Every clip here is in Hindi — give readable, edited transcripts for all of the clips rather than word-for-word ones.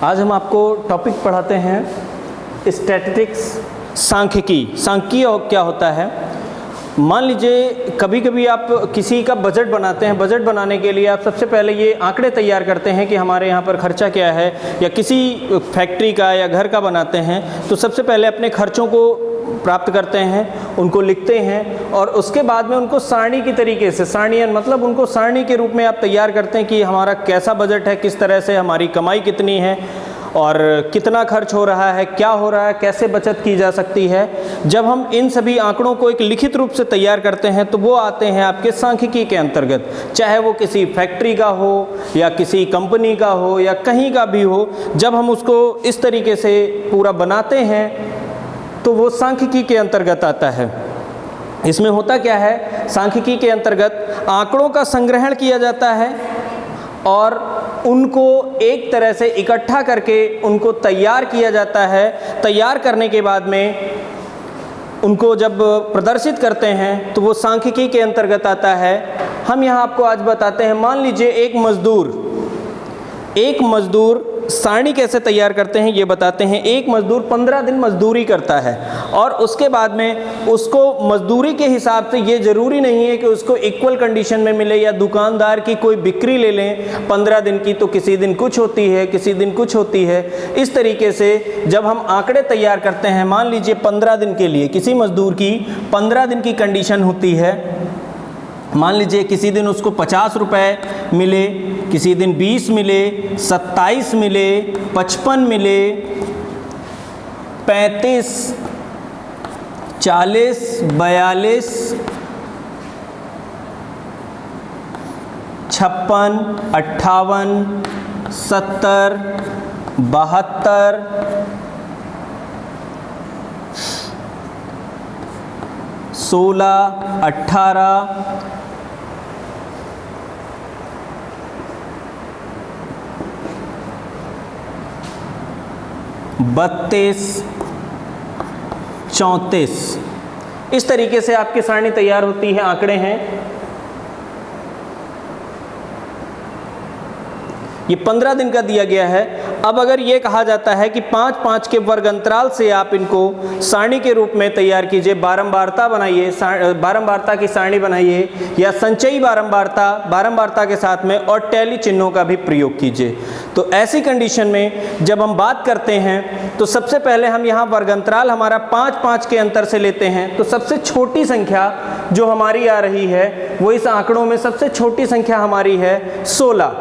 आज हम आपको टॉपिक पढ़ाते हैं स्टैटिस्टिक्स, सांख्यिकी। सांख्यिकी क्या होता है? मान लीजिए कभी कभी आप किसी का बजट बनाते हैं। बजट बनाने के लिए आप सबसे पहले ये आंकड़े तैयार करते हैं कि हमारे यहाँ पर खर्चा क्या है, या किसी फैक्ट्री का या घर का बनाते हैं तो सबसे पहले अपने खर्चों को प्राप्त करते हैं, उनको लिखते हैं और उसके बाद में उनको सारणी की तरीके से, सारणीयन मतलब उनको सारणी के रूप में आप तैयार करते हैं कि हमारा कैसा बजट है, किस तरह से हमारी कमाई कितनी है और कितना खर्च हो रहा है, क्या हो रहा है, कैसे बचत की जा सकती है। जब हम इन सभी आंकड़ों को एक लिखित रूप से तैयार करते हैं तो वो आते हैं आपके सांख्यिकी के अंतर्गत, चाहे वो किसी फैक्ट्री का हो या किसी कंपनी का हो या कहीं का भी हो। जब हम उसको इस तरीके से पूरा बनाते हैं तो वो सांख्यिकी के अंतर्गत आता है। इसमें होता क्या है, सांख्यिकी के अंतर्गत आंकड़ों का संग्रहण किया जाता है और उनको एक तरह से इकट्ठा करके उनको तैयार किया जाता है। तैयार करने के बाद में उनको जब प्रदर्शित करते हैं तो वो सांख्यिकी के अंतर्गत आता है। हम यहाँ आपको आज बताते हैं, मान लीजिए एक मजदूर सारणी कैसे तैयार करते हैं ये बताते हैं। एक मजदूर 15 दिन मजदूरी करता है और उसके बाद में उसको मजदूरी के हिसाब से, ये ज़रूरी नहीं है कि उसको इक्वल कंडीशन में मिले या दुकानदार की कोई बिक्री ले लें 15 दिन की, तो किसी दिन कुछ होती है, किसी दिन कुछ होती है। इस तरीके से जब हम आंकड़े तैयार करते हैं, मान लीजिए 15 दिन के लिए किसी मजदूर की 15 दिन की कंडीशन होती है। मान लीजिए किसी दिन उसको 50 रुपये मिले, किसी दिन 20 मिले, 27 मिले, 55 मिले, 35, 40, 42, 56, 58, 70, 72, 16, 18, 32, 34। इस तरीके से आपकी सारणी तैयार होती है। आंकड़े हैं ये 15 दिन का दिया गया है। अब अगर ये कहा जाता है कि 5-5 के वर्ग अंतराल से आप इनको सारणी के रूप में तैयार कीजिए, बारंबारता बनाइए, बारंबारता की सारणी बनाइए या संचयी बारंबारता के साथ में और टैली चिन्हों का भी प्रयोग कीजिए। तो ऐसी कंडीशन में जब हम बात करते हैं तो सबसे पहले हम यहाँ वर्ग अंतराल हमारा 5-5 के अंतर से लेते हैं। तो सबसे छोटी संख्या जो हमारी आ रही है वो इस आंकड़ों में सबसे छोटी संख्या हमारी है 16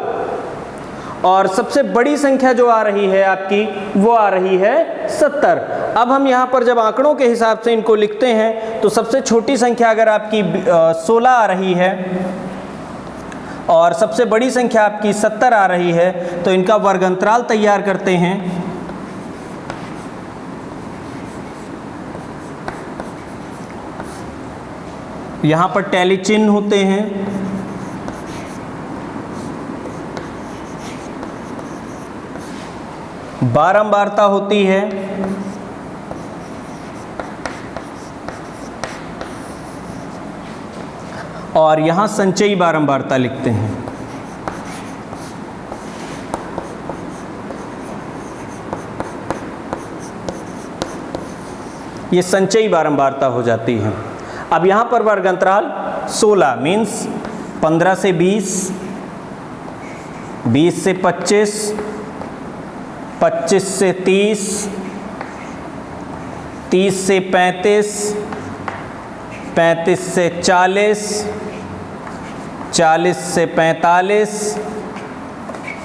और सबसे बड़ी संख्या जो आ रही है आपकी वो आ रही है 70। अब हम यहाँ पर जब आंकड़ों के हिसाब से इनको लिखते हैं तो सबसे छोटी संख्या अगर आपकी 16 आ रही है और सबसे बड़ी संख्या आपकी 70 आ रही है तो इनका वर्ग अंतराल तैयार करते हैं। यहाँ पर टैली चिन्ह होते हैं। बारंबारता होती है और यहाँ संचयी बारंबारता लिखते हैं। ये संचयी बारंबारता हो जाती है। अब यहाँ पर वर्ग अंतराल 16 मीन्स 15 से 20, 20 से 25, 25 से 30, 30 से 35, 35 से 40, 40 से 45,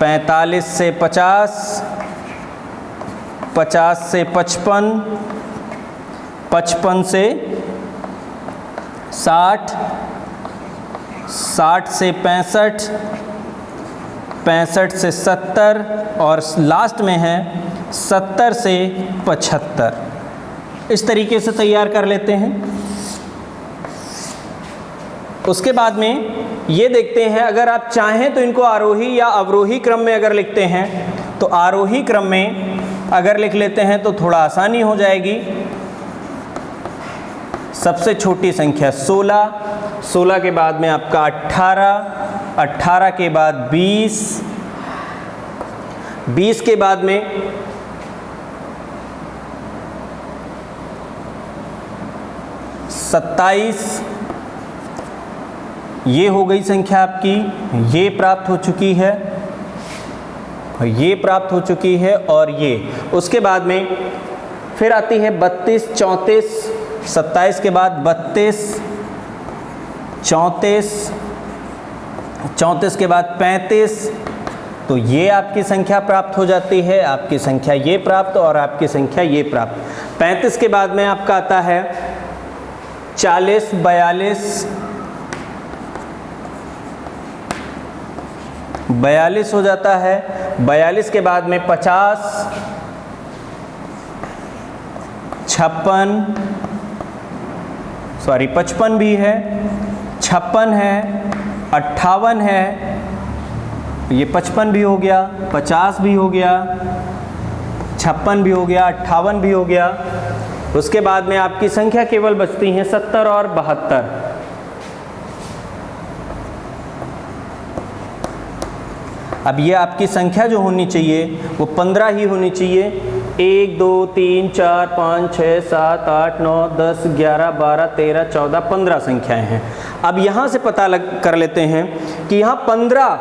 45 से 50, 50 से 55, 55 से 60, 60 से 65, 65 से 70 और लास्ट में है 70 से 75। इस तरीके से तैयार कर लेते हैं। उसके बाद में ये देखते हैं, अगर आप चाहें तो इनको आरोही या अवरोही क्रम में अगर लिखते हैं तो आरोही क्रम में अगर लिख लेते हैं तो थोड़ा आसानी हो जाएगी। सबसे छोटी संख्या 16, 16 के बाद में आपका 18, 18 के बाद 20, 20 के बाद में 27, ये हो गई संख्या आपकी, ये प्राप्त हो चुकी है, ये प्राप्त हो चुकी है, और ये उसके बाद में फिर आती है 32, 34, 27 के बाद 32, 34, 34 के बाद 35, तो ये आपकी संख्या प्राप्त हो जाती है, आपकी संख्या ये प्राप्त और आपकी संख्या ये प्राप्त। 35 के बाद में आपका आता है 40, 42, 42 हो जाता है। 42 के बाद में 50, 55 भी है, 56 है, 58 है, ये 55 भी हो गया, 50 भी हो गया, 56 भी हो गया, 58 भी हो गया। उसके बाद में आपकी संख्या केवल बचती हैं 70 और 72। अब ये आपकी संख्या जो होनी चाहिए वो 15 ही होनी चाहिए। 1, 2, 3, 4, 5, 6, 7, 8, 9, 10, 11, 12, 13, 14, 15 संख्याएं हैं। अब यहाँ से पता कर लेते हैं कि यहाँ 15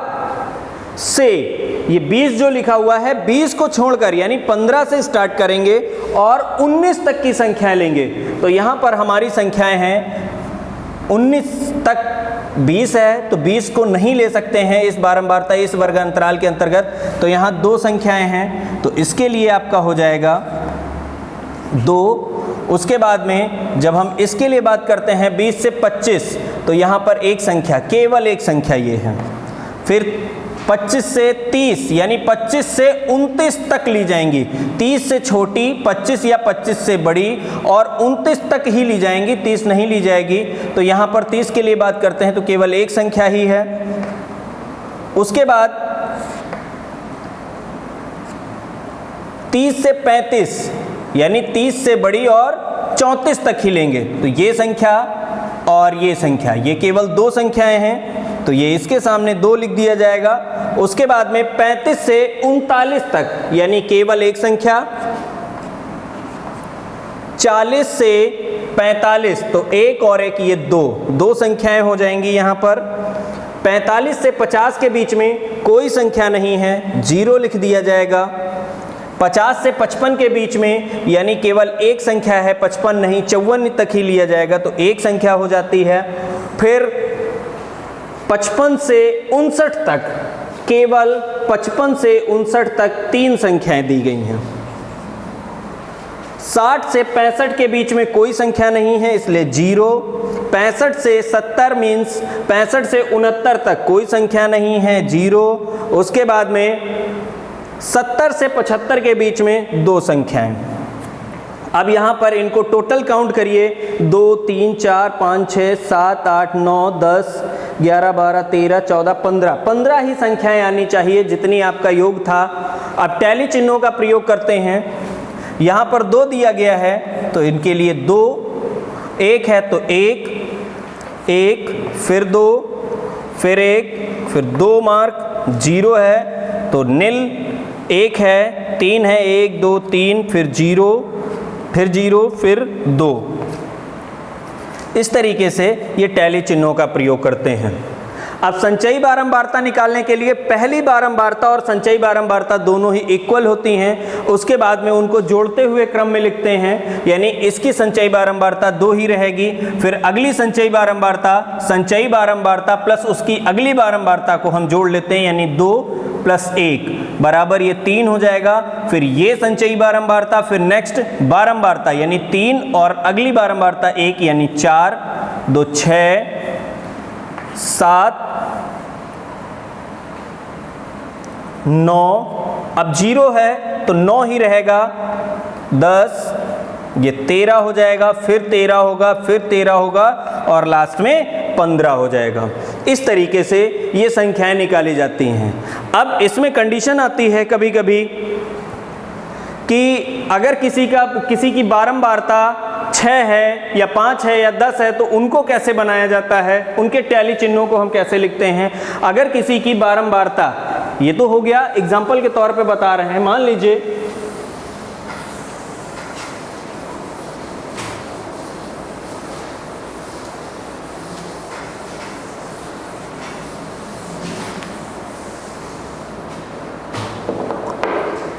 से ये 20 जो लिखा हुआ है, 20 को छोड़कर यानी 15 से स्टार्ट करेंगे और 19 तक की संख्याएं लेंगे। तो यहाँ पर हमारी संख्याएं हैं 19 तक 20 है, तो 20 को नहीं ले सकते हैं इस बारंबारता इस वर्ग अंतराल के अंतर्गत। तो यहाँ 2 संख्याएं हैं, तो इसके लिए आपका हो जाएगा 2। उसके बाद में जब हम इसके लिए बात करते हैं 20 से 25, तो यहाँ पर एक संख्या, केवल एक संख्या ये है। फिर 25 से 30 यानी 25 से 29 तक ली जाएंगी। 30 से छोटी, 25 या 25 से बड़ी, और 29 तक ही ली जाएंगी, 30 नहीं ली जाएगी। तो यहाँ पर 30 के लिए बात करते हैं तो केवल एक संख्या ही है। उसके बाद 30 से 35 यानी 30 से बड़ी और 34 तक ही लेंगे। तो ये संख्या और ये संख्या, ये केवल 2 संख्याएं हैं, तो ये इसके सामने 2 लिख दिया जाएगा। उसके बाद में 35 से 39 तक यानी केवल एक संख्या। 40 से 45 तो एक और एक, ये 2 संख्याएं हो जाएंगी यहाँ पर। 45 से 50 के बीच में कोई संख्या नहीं है, 0 लिख दिया जाएगा। 50 से 55 के बीच में यानी केवल एक संख्या है, 55 नहीं 54 तक ही लिया जाएगा, तो एक संख्या हो जाती है। फिर 55 से 59 तक, केवल 55 से 59 तक 3 संख्याएं दी गई हैं। 60 से 65 के बीच में कोई संख्या नहीं है, इसलिए 0। 65 से 70 मीन्स 65 से 69 तक कोई संख्या नहीं है, 0। उसके बाद में 70 से 75 के बीच में 2 संख्याएं। अब यहाँ पर इनको टोटल काउंट करिए, 2, 3, 4, 5, 6, 7, 8, 9, 10, 11, 12, 13, 14, 15, 15 ही संख्याएं आनी चाहिए जितनी आपका योग था। अब टैली चिन्हों का प्रयोग करते हैं। यहाँ पर 2 दिया गया है तो इनके लिए 2, 1 है तो 1, 1, फिर 2, फिर 1, फिर 2 मार्क, 0 है तो निल, 1 है, 3 है, 1, 2, 3, फिर 0, फिर 0, फिर 2। इस तरीके से ये टैली चिन्हों का प्रयोग करते हैं। अब संचयी बारंबारता निकालने के लिए पहली बारंबारता और संचयी बारंबारता दोनों ही इक्वल होती हैं। उसके बाद में उनको जोड़ते हुए क्रम में लिखते हैं, यानी इसकी संचयी बारंबारता 2 ही रहेगी। फिर अगली संचयी बारंबारता प्लस उसकी अगली बारंबारता को हम जोड़ लेते हैं, यानी 2 + 1 बराबर ये 3 हो जाएगा। फिर ये संचयी बारंबारता, फिर नेक्स्ट बारंबारता यानी 3 और अगली बारंबारता 1 यानी 4, 2 6, 7, 9। अब 0 है तो 9 ही रहेगा, 10, ये 13 हो जाएगा, फिर 13 होगा, फिर 13 होगा और लास्ट में 15 हो जाएगा। इस तरीके से ये संख्याएं निकाली जाती हैं। अब इसमें कंडीशन आती है कभी कभी कि अगर किसी की बारंबारता 6 है या 5 है या 10 है तो उनको कैसे बनाया जाता है, उनके टैली चिन्हों को हम कैसे लिखते हैं। अगर किसी की बारंबारता ये तो हो गया, एग्जाम्पल के तौर पे बता रहे हैं। मान लीजिए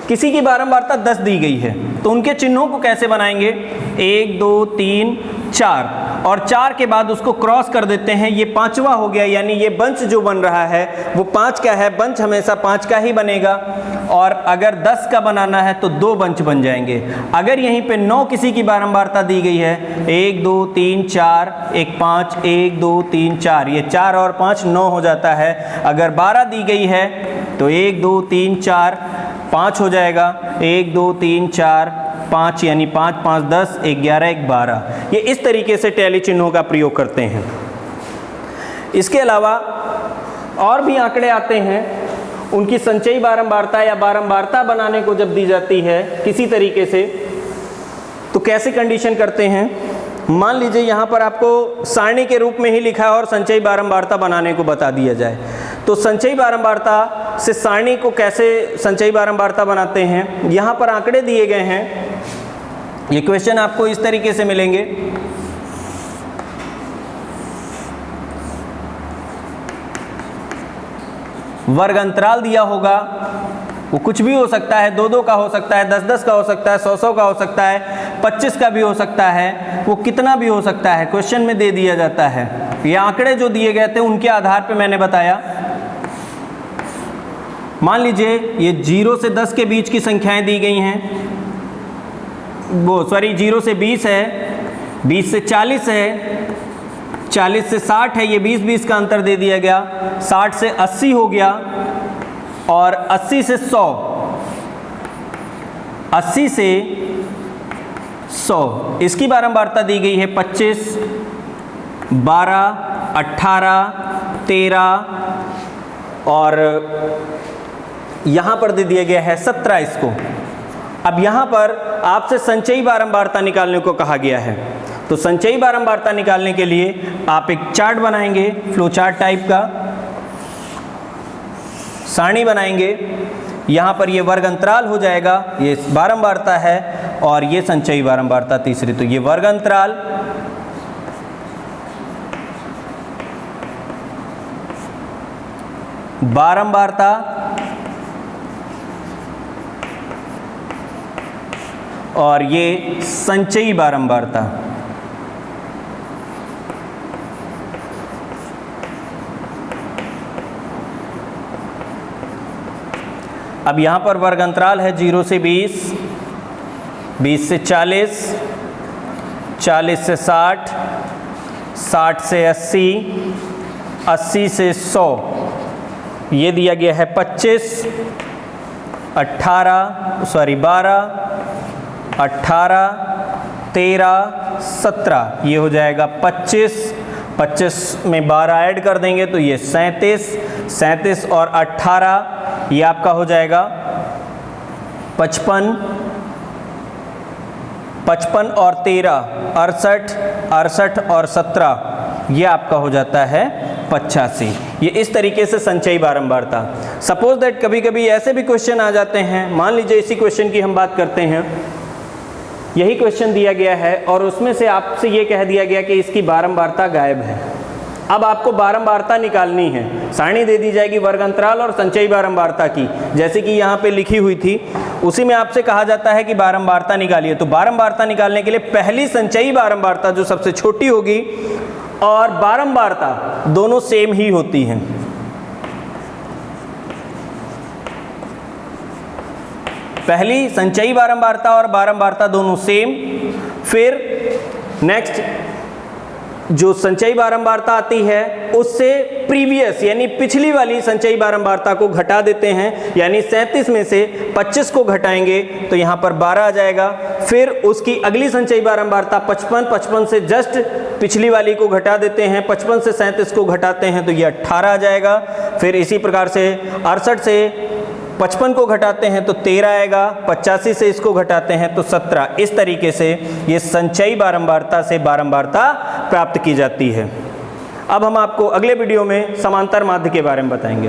किसी की बारंबारता 10 दी गई है, तो उनके चिन्हों को कैसे बनाएंगे? 1 2 3 4, और 4 के बाद उसको क्रॉस कर देते हैं, ये 5वां हो गया, यानी ये बंच जो बन रहा है वो 5 का है, बंच हमेशा 5 का ही बनेगा। और अगर 10 का बनाना है तो 2 बंच बन जाएंगे। अगर यहीं पे 9 किसी की बारंबारता दी गई है, 1 2 3 4 1 5, 1 2 3 4, ये 4 और 5 9 हो जाता है। अगर 12 दी गई है तो 1 2 3 4 5 हो जाएगा, 1 2 3 4 5, यानी 5 5 10, 11 1 12। ये इस तरीके से टैली चिन्हों का प्रयोग करते हैं। इसके अलावा और भी आंकड़े आते हैं, उनकी संचयी बारंबारता या बारंबारता बनाने को जब दी जाती है किसी तरीके से, तो कैसे कंडीशन करते हैं? मान लीजिए यहाँ पर आपको सारणी के रूप में ही लिखा है और संचयी बारंबारता बनाने को बता दिया जाए, तो संचयी बारंबारता से सारणी को कैसे संचयी बारंबारता बनाते हैं? यहाँ पर आंकड़े दिए गए हैं, ये क्वेश्चन आपको इस तरीके से मिलेंगे। वर्ग अंतराल दिया होगा, वो कुछ भी हो सकता है, 2 2 का हो सकता है, 10 10 का हो सकता है, 100 100 का हो सकता है, 25 का भी हो सकता है, वो कितना भी हो सकता है, क्वेश्चन में दे दिया जाता है। ये आंकड़े जो दिए गए थे उनके आधार पे मैंने बताया। मान लीजिए ये 0 से 10 के बीच की संख्याएं दी गई हैं, वो सॉरी 0 से 20 है, 20 से 40 है, 40 से 60 है, ये 20 का अंतर दे दिया गया, 60 से 80 हो गया, और 80 से 100, 80 से 100, इसकी बारंबारता दी गई है 25, 12, 18, 13, और यहाँ पर दे दिया गया है 17 इसको। अब यहाँ पर आपसे संचयी बारंबारता निकालने को कहा गया है, तो संचयी बारंबारता निकालने के लिए आप एक चार्ट बनाएंगे, फ्लो चार्ट टाइप का सारणी बनाएंगे। यहाँ पर ये वर्ग अंतराल हो जाएगा, ये बारंबारता है, और ये संचयी बारंबारता तीसरी, तो ये वर्ग अंतराल, बारंबारता, और ये संचयी बारंबारता। अब यहाँ पर वर्ग अंतराल है 0 से 20, 20 से 40, 40 से 60, 60 से 80, 80 से 100, ये दिया गया है 25, 12, 18, 13, 17, ये हो जाएगा 25, 25 में 12 ऐड कर देंगे तो ये 37, 37 और 18, ये आपका हो जाएगा 55, 55 और 13, 68, 68 और 17, ये आपका हो जाता है 85। ये इस तरीके से संचयी बारंबारता। सपोज दैट कभी कभी ऐसे भी क्वेश्चन आ जाते हैं, मान लीजिए इसी क्वेश्चन की हम बात करते हैं, यही क्वेश्चन दिया गया है और उसमें से आपसे ये कह दिया गया कि इसकी बारंबारता गायब है। अब आपको बारंबारता निकालनी है, सारणी दे दी जाएगी वर्ग अंतराल और संचयी बारंबारता की, जैसे कि यहाँ पे लिखी हुई थी, उसी में आपसे कहा जाता है कि बारंबारता निकालिए। तो बारंबारता निकालने के लिए पहली संचयी बारंबारता जो सबसे छोटी होगी और बारंबारता दोनों सेम ही होती हैं। पहली संचयी बारंबारता और बारंबारता दोनों सेम, फिर नेक्स्ट जो संचयी बारंबारता आती है उससे प्रीवियस यानी पिछली वाली संचयी बारंबारता को घटा देते हैं, यानी 37 में से 25 को घटाएंगे तो यहाँ पर 12 आ जाएगा। फिर उसकी अगली संचयी बारंबारता 55, 55 से जस्ट पिछली वाली को घटा देते हैं, 55 से 37 को घटाते हैं तो ये 18 आ जाएगा। फिर इसी प्रकार से 68 से 55 को घटाते हैं तो 13 आएगा, 85 से इसको घटाते हैं तो 17। इस तरीके से ये संचयी बारंबारता से बारंबारता प्राप्त की जाती है। अब हम आपको अगले वीडियो में समांतर माध्य के बारे में बताएंगे।